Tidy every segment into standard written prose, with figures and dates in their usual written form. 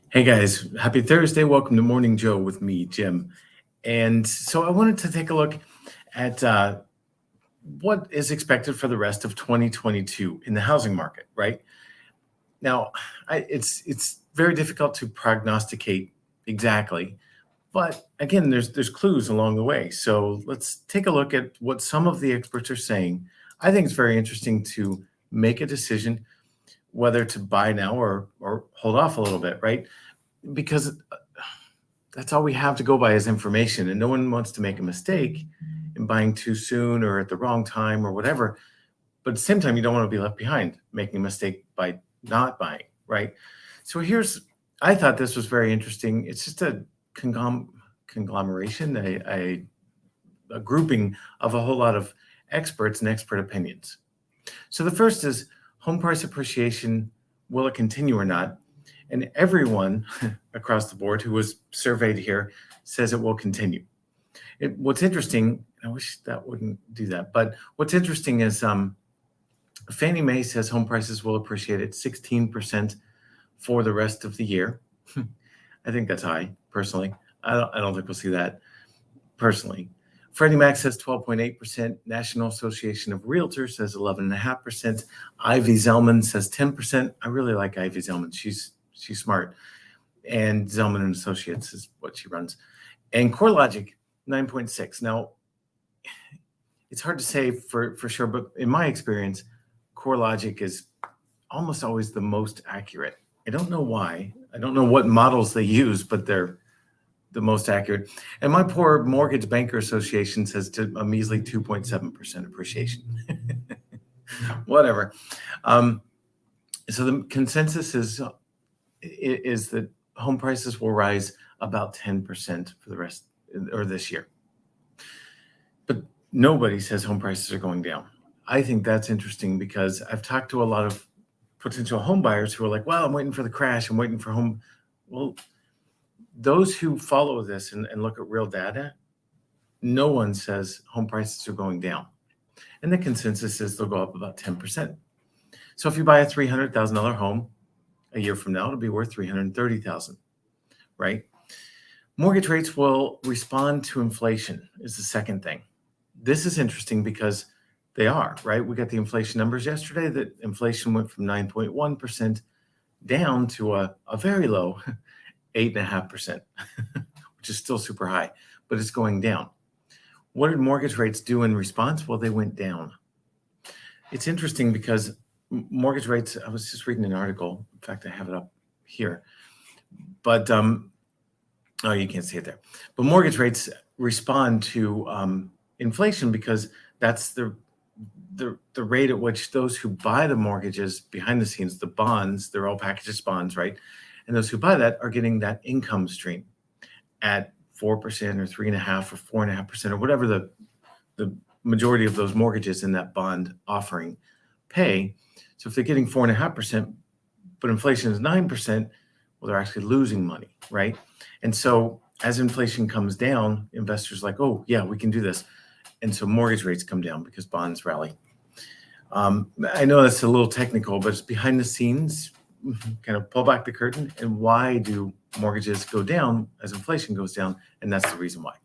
Hey guys, happy Thursday. Welcome to Morning Joe with me, Jim. And so I wanted to take a look at what is expected for the rest of 2022 in the housing market, right? Now, it's very difficult to prognosticate exactly, but again, there's clues along the way. So let's take a look at what some of the experts are saying. I think it's very interesting to make a decision whether to buy now or hold off a little bit, right? Because that's all we have to go by is information, and no one wants to make a mistake in buying too soon or at the wrong time or whatever. But at the same time, you don't want to be left behind making a mistake by not buying, right? So I thought this was very interesting. It's just a conglomeration, a grouping of a whole lot of experts and expert opinions. So the first is home price appreciation. Will it continue or not? And everyone across the board who was surveyed here says it will continue. What's interesting, I wish that wouldn't do that, but what's interesting is Fannie Mae says home prices will appreciate at 16% for the rest of the year. I think that's high, personally. I don't think we'll see that, personally. Freddie Mac says 12.8%. National Association of Realtors says 11.5%. Ivy Zelman says 10%. I really like Ivy Zelman. She's smart. And Zelman and Associates is what she runs. And CoreLogic, 9.6. Now, it's hard to say for sure, but in my experience, CoreLogic is almost always the most accurate. I don't know why. I don't know what models they use, but they're the most accurate. And my poor Mortgage Banker Association says to a measly 2.7% appreciation. Whatever. So the consensus is that home prices will rise about 10% for the rest or this year. But nobody says home prices are going down. I think that's interesting because I've talked to a lot of potential home buyers who are like, well, I'm waiting for the crash. I'm waiting for home. Well, those who follow this and look at real data, no one says home prices are going down. And the consensus is they'll go up about 10%. So if you buy a $300,000 home a year from now, it'll be worth $330,000, right? Mortgage rates will respond to inflation is the second thing. This is interesting because they are, right? We got the inflation numbers yesterday that inflation went from 9.1% down to a very low 8.5%, which is still super high, but it's going down. What did mortgage rates do in response? Well, they went down. It's interesting because mortgage rates, I was just reading an article. In fact, I have it up here. But, oh, you can't see it there. But mortgage rates respond to inflation because that's the rate at which those who buy the mortgages behind the scenes, the bonds, they're all packaged as bonds, right? And those who buy that are getting that income stream at 4% or 3.5% or 4.5% or whatever the majority of those mortgages in that bond offering pay. So if they're getting 4.5%, but inflation is 9%, well, they're actually losing money, right? And so as inflation comes down, investors are like, oh, yeah, we can do this. And so mortgage rates come down because bonds rally. I know that's a little technical, but it's behind the scenes. Kind of pull back the curtain, and why do mortgages go down as inflation goes down? And that's the reason why.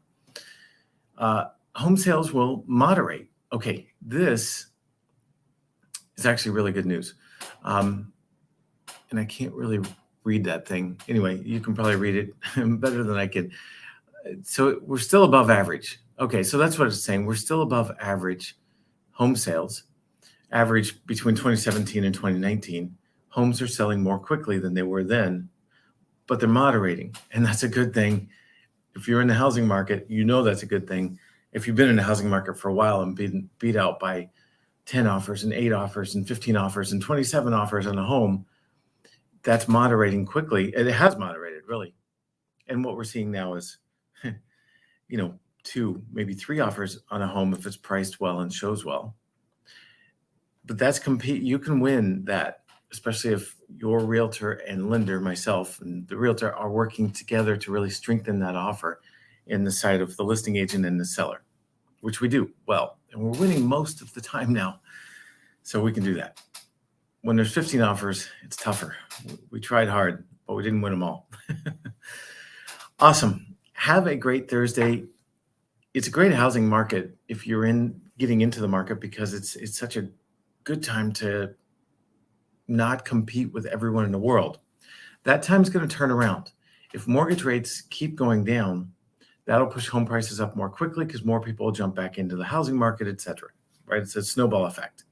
Home sales will moderate. Okay, this is actually really good news. And I can't really read that thing. Anyway, you can probably read it better than I can. So we're still above average. Okay, so that's what it's saying. We're still above average home sales, average between 2017 and 2019. Homes are selling more quickly than they were then, but they're moderating. And that's a good thing. If you're in the housing market, you know that's a good thing. If you've been in the housing market for a while and been beat out by 10 offers and 8 offers and 15 offers and 27 offers on a home, that's moderating quickly. And it has moderated, really. And what we're seeing now is, 2, maybe 3 offers on a home if it's priced well and shows well. But that's you can win that, especially if your realtor and lender, myself and the realtor, are working together to really strengthen that offer in the sight of the listing agent and the seller, which we do well. And we're winning most of the time now. So we can do that. When there's 15 offers, it's tougher. We tried hard, but we didn't win them all. Awesome. Have a great Thursday. It's a great housing market if you're getting into the market, because it's such a good time to not compete with everyone in the world. That time's going to turn around. If mortgage rates keep going down, that'll push home prices up more quickly because more people will jump back into the housing market, et cetera, right? It's a snowball effect.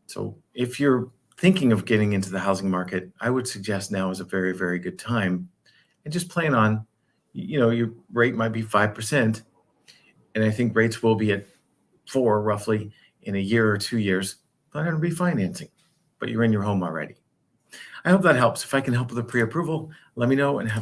So if you're thinking of getting into the housing market, I would suggest now is a very, very good time. And just plan on, your rate might be 5%. And I think rates will be at 4 roughly in a year or 2 years. Not going to be financing, but you're in your home already. I hope that helps. If I can help with a pre-approval, let me know, and have a